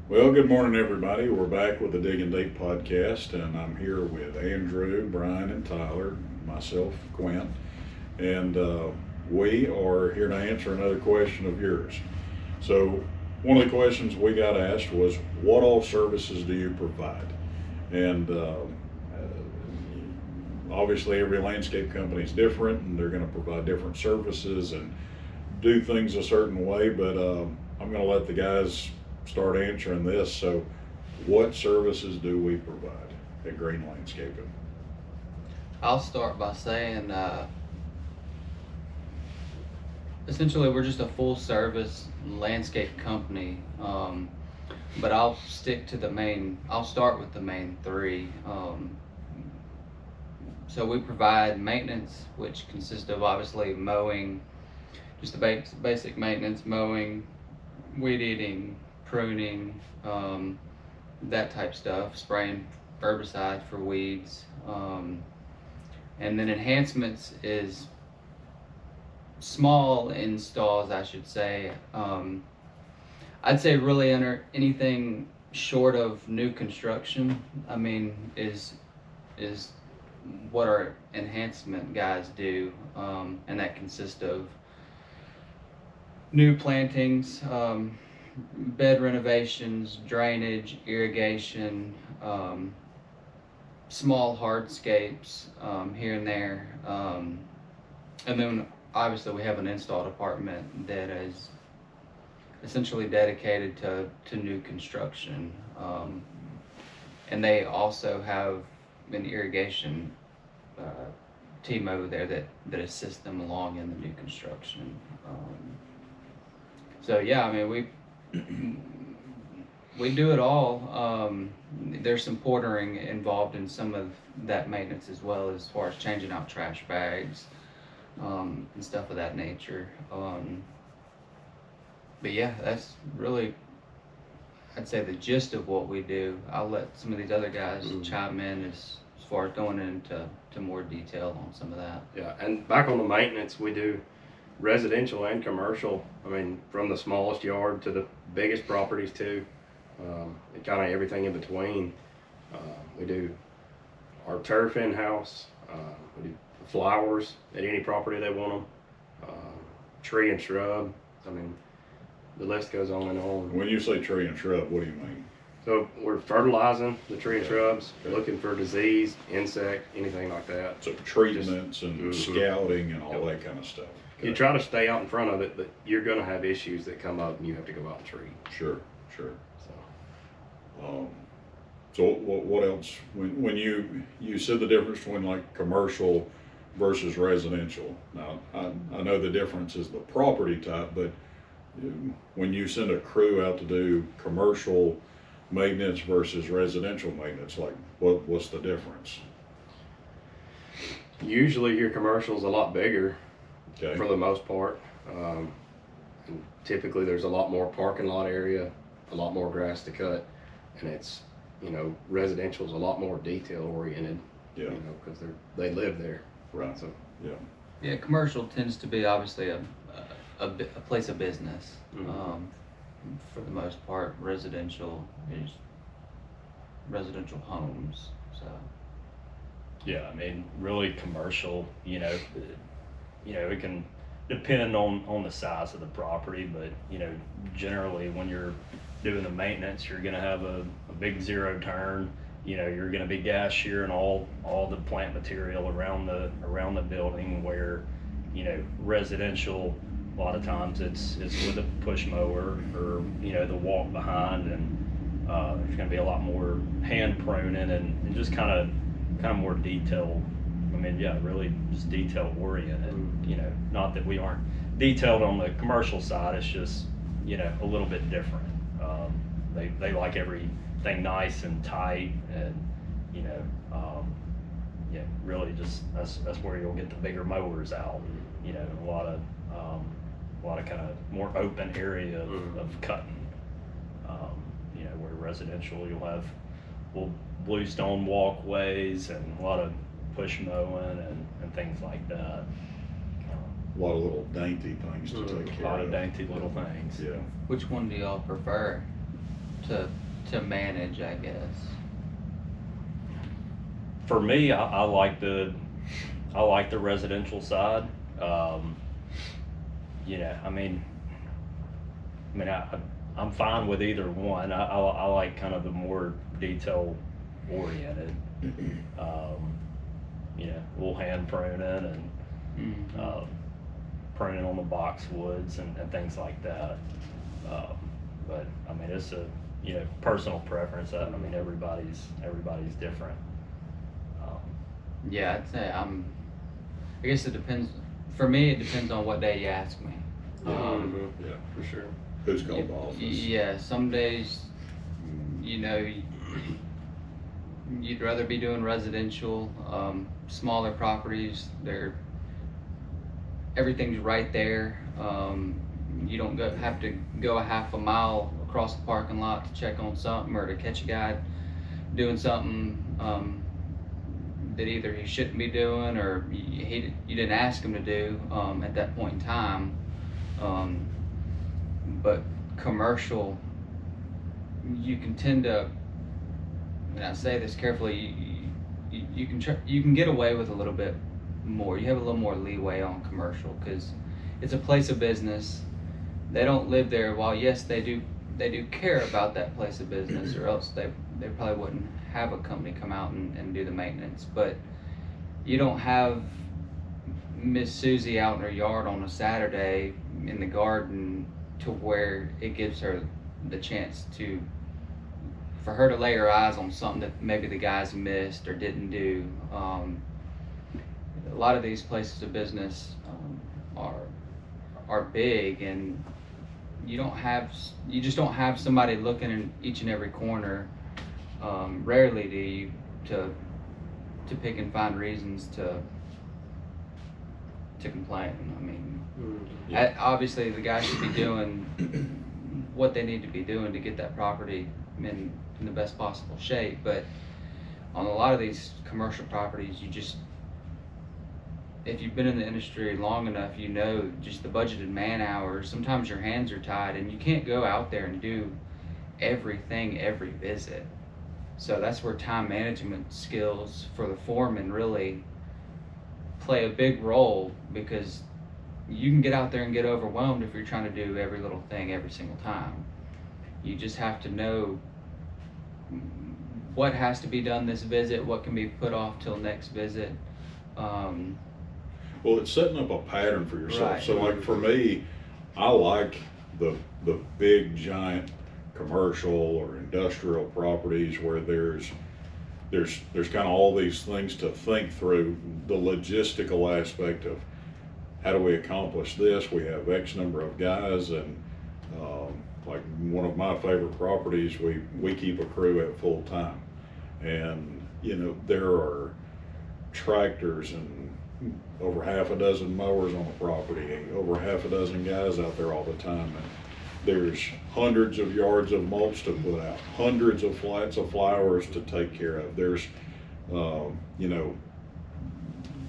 Well, good morning, everybody. We're back with the Digging Deep podcast, and I'm here with Andrew, Brian, and Tyler, myself, Quint, and we are here to answer another question of yours. So, one of the questions we got asked was, "What all services do you provide?" And obviously, every landscape company is different, and they're going to provide different services and do things a certain way. But I'm going to let the guys start answering this. So, what services do we provide at Green Landscaping? I'll start by saying, essentially, we're just a full service landscape company. But I'll stick to I'll start with the main three. So we provide maintenance, which consists of obviously mowing, just the basic maintenance, mowing, weed eating, pruning, that type stuff, spraying herbicide for weeds. And then enhancements is small installs, I should say. I'd say really under anything short of new construction, is what our enhancement guys do, and that consists of new plantings, bed renovations, drainage, irrigation, small hardscapes here and there, and then obviously we have an install department that is essentially dedicated to new construction, and they also have an irrigation team over there that assists them along in the new construction. So yeah, I mean we do it all. There's some portering involved in some of that maintenance as well, as far as changing out trash bags and stuff of that nature. But yeah, that's really, I'd say, the gist of what we do. I'll let some of these other guys chime in as far as going into more detail on some of that. Yeah, and back on the maintenance, we do residential and commercial. I mean, from the smallest yard to the biggest properties too, and kind of everything in between. We do our turf in-house. We do flowers at any property they want them. Tree and shrub. I mean, the list goes on and on. When you say tree and shrub, what do you mean? So we're fertilizing the tree and shrubs, Okay. looking for disease, insect, anything like that. So treatments and scouting and all that kind of stuff. Okay. You try to stay out in front of it, but you're going to have issues that come up and you have to go out and treat. Sure. So So what else? When you said the difference between like commercial versus residential. Now I know the difference is the property type, but when you send a crew out to do commercial maintenance versus residential maintenance, like what's the difference? usually your commercial's a lot bigger Okay. for the most part. And typically there's a lot more parking lot area, a lot more grass to cut, and it's, residential's a lot more detail oriented. Yeah. Because they live there. Right. So Yeah. Yeah, commercial tends to be obviously a place of business. For the most part, residential is residential homes. So Yeah, I mean, really commercial, it can depend on the size of the property, but, generally when you're doing the maintenance, you're gonna have a big zero turn. You're gonna be gas shearing all the plant material around the building, where, residential, a lot of times it's with a push mower or, the walk behind, and there's gonna be a lot more hand pruning and just kind of more detail. I mean, yeah, really just detail oriented. Not that we aren't detailed on the commercial side. It's just, a little bit different. They like everything nice and tight, and yeah, really just that's where you'll get the bigger mowers out. A lot of kind of more open area of cutting. Where residential you'll have little bluestone walkways and a lot of push mowing and things like that. A lot of little dainty things to take A care lot of. of dainty little things. Yeah. which one do y'all prefer? to manage, I guess. For me, I like the residential side. You know, I'm fine with either one. I like kind of the more detail oriented. You know, a little hand pruning and pruning on the boxwoods and things like that. But I mean, it's a, you know, personal preference. I mean, everybody's different. Yeah, I'd say I guess it depends. For me, it depends on what day you ask me. Yeah, For sure. who's called the office? Yeah, some days, you know, you'd rather be doing residential, smaller properties. Everything's right there. You don't have to go a half a mile across the parking lot to check on something or to catch a guy doing something that either he shouldn't be doing or you didn't ask him to do at that point in time. But commercial, you can tend to, and I say this carefully, you can get away with a little bit more. You have a little more leeway on commercial because it's a place of business. They don't live there. While yes, they do care about that place of business, or else they probably wouldn't have a company come out and do the maintenance. But you don't have Miss Susie out in her yard on a Saturday in the garden to where it gives her the chance for her to lay her eyes on something that maybe the guys missed or didn't do. A lot of these places of business are big, and you just don't have somebody looking in each and every corner. Rarely do you to pick and find reasons to complain. I mean, obviously the guys should be doing what they need to be doing to get that property in the best possible shape. But on a lot of these commercial properties, if you've been in the industry long enough, you know just the budgeted man hours. Sometimes your hands are tied and you can't go out there and do everything every visit. So that's where time management skills for the foreman really play a big role, because you can get out there and get overwhelmed if you're trying to do every little thing every single time. You just have to know what has to be done this visit, what can be put off till next visit. Well, it's setting up a pattern for yourself. Right. So like for me, I like the big giant commercial or industrial properties where there's kind of all these things to think through, the logistical aspect of how do we accomplish this. We have X number of guys, and like one of my favorite properties, we keep a crew at full time, and you know there are tractors and over half a dozen mowers on the property, over half a dozen guys out there all the time, and there's hundreds of yards of mulch to put out, hundreds of flats of flowers to take care of. There's you know,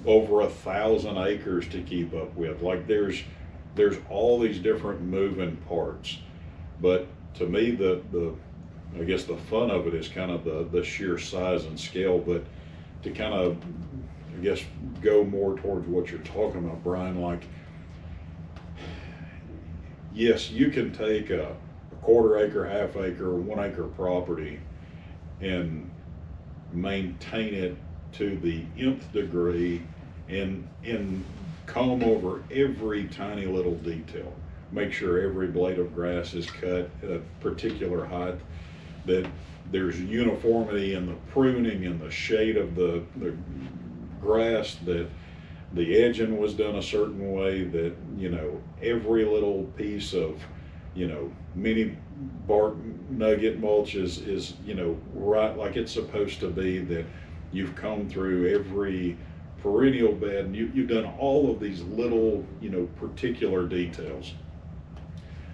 over 1,000 acres to keep up with. Like there's all these different moving parts. But to me, I guess the fun of it is kind of the sheer size and scale. But to kind of, I guess, go more towards what you're talking about, Brian, like, yes, you can take a quarter acre, half acre, 1 acre property and maintain it to the nth degree and comb over every tiny little detail. Make sure every blade of grass is cut at a particular height, that there's uniformity in the pruning and the shade of the grass, that the edging was done a certain way, that, you know, every little piece of, you know, mini bark nugget mulch is, you know, right like it's supposed to be, that you've come through every perennial bed, and you've done all of these little, you know, particular details,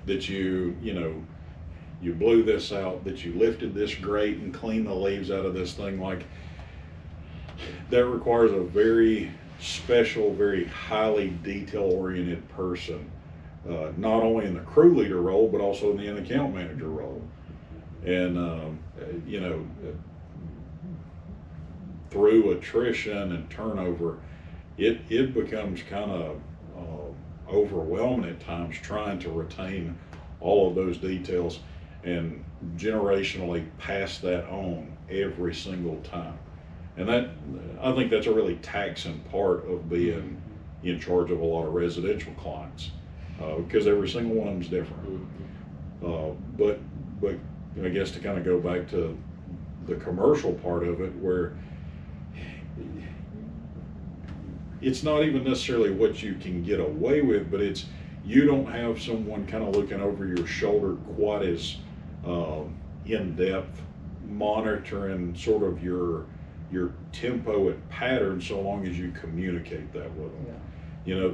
that you know, you blew this out, that you lifted this grate and cleaned the leaves out of this thing. Like, that requires a very special, very highly detail-oriented person, not only in the crew leader role, but also in the account manager role. And, you know, through attrition and turnover, it becomes kind of overwhelming at times trying to retain all of those details and generationally pass that on every single time. And that, I think that's a really taxing part of being in charge of a lot of residential clients, because every single one of them is different. But I guess to kind of go back to the commercial part of it, where it's not even necessarily what you can get away with, but it's, you don't have someone kind of looking over your shoulder quite as in-depth, monitoring sort of your tempo and pattern, so long as you communicate that with them. You know,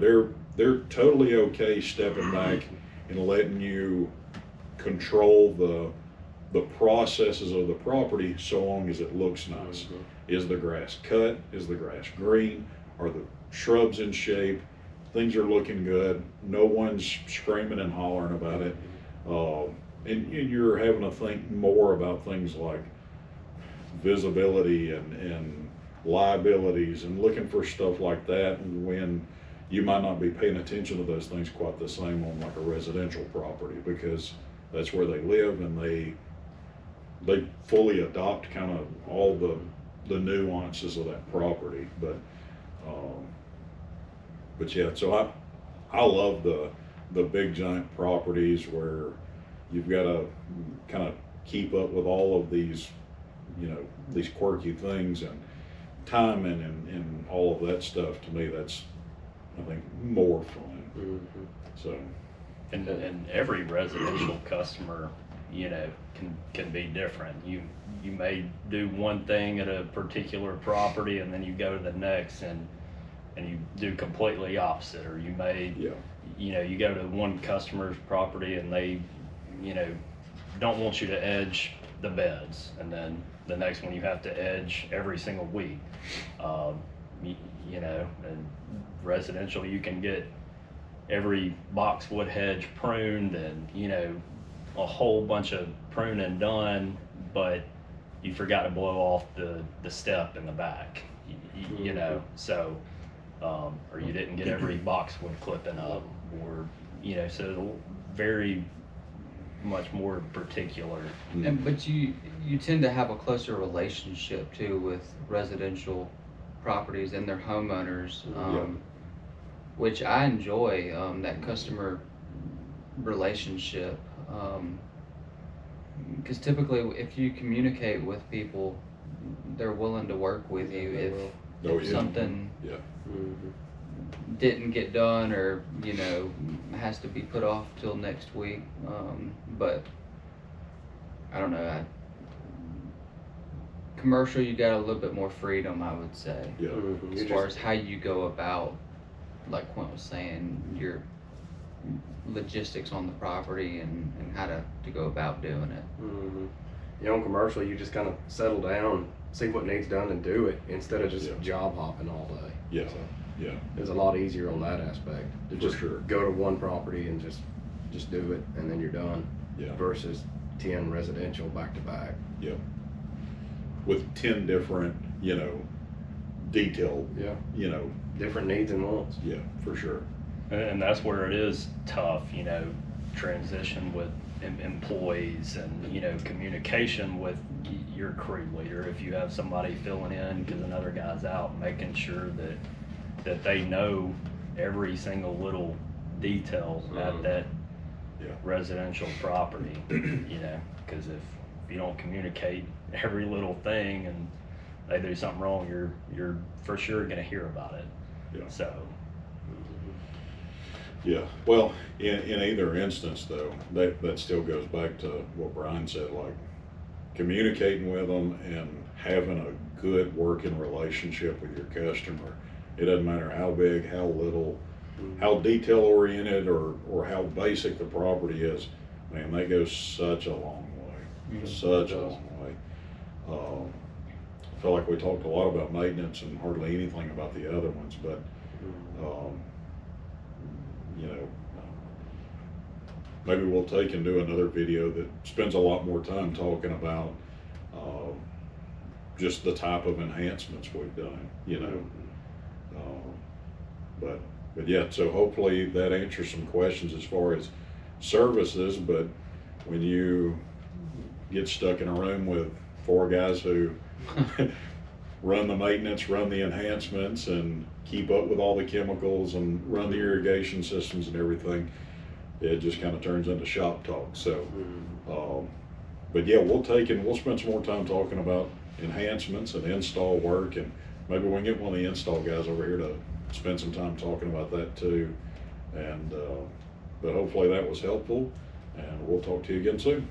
they're totally okay stepping back and letting you control the processes of the property, so long as it looks nice. Is the grass cut? Is the grass green? Are the shrubs in shape? Things are looking good. No one's screaming and hollering about it. And you're having to think more about things like visibility and liabilities, and looking for stuff like that, when you might not be paying attention to those things quite the same on like a residential property, because that's where they live, and they fully adopt kind of all the nuances of that property. But yeah, so I love the big giant properties where you've got to kind of keep up with all of these, you know, these quirky things and timing and all of that stuff. To me, that's, I think, more fun. So, and every residential customer, you know, can be different. You may do one thing at a particular property, and then you go to the next and you do completely opposite. Or you may, you know, you go to one customer's property and they, you know, don't want you to edge the beds, and then the next one you have to edge every single week. You know, and residential, you can get every boxwood hedge pruned, and, you know, a whole bunch of pruning done, but you forgot to blow off the step in the back, you know, so, or you didn't get every boxwood clipping up, or, you know, so very much more particular. And but you tend to have a closer relationship too with residential properties and their homeowners, which I enjoy, that customer relationship, because typically if you communicate with people, they're willing to work with you if something didn't get done, or, you know, has to be put off till next week. But I don't know, commercial, you got a little bit more freedom, I would say, as far as how you go about, like Quint was saying, your logistics on the property and how to go about doing it. You know, in commercial, you just kind of settle down, see what needs done, and do it, instead of just job hopping all day. So it's a lot easier on that aspect to just go to one property and just do it, and then you're done. Versus 10 residential back to back. With 10 different, you know, detailed, you know, different needs and wants. For sure. And that's where it is tough, you know, transition with employees, and, you know, communication with your crew leader. If you have somebody filling in because another guy's out, making sure that they know every single little detail at that residential property, you know, because if you don't communicate every little thing and they do something wrong, you're for sure going to hear about it. So. Well, in either instance, though, that still goes back to what Brian said, like communicating with them and having a good working relationship with your customer. It doesn't matter how big, how little, how detail oriented, or how basic the property is. Man, that goes such a long way. Such a long way. I feel like we talked a lot about maintenance and hardly anything about the other ones, but you know, maybe we'll take and do another video that spends a lot more time talking about just the type of enhancements we've done, you know. But yeah, so hopefully that answers some questions as far as services. But when you get stuck in a room with 4 guys who run the maintenance, run the enhancements, and keep up with all the chemicals and run the irrigation systems and everything, it just kind of turns into shop talk. So, but yeah, we'll spend some more time talking about enhancements and install work, and maybe we can get one of the install guys over here to spend some time talking about that too. And but hopefully that was helpful, and we'll talk to you again soon.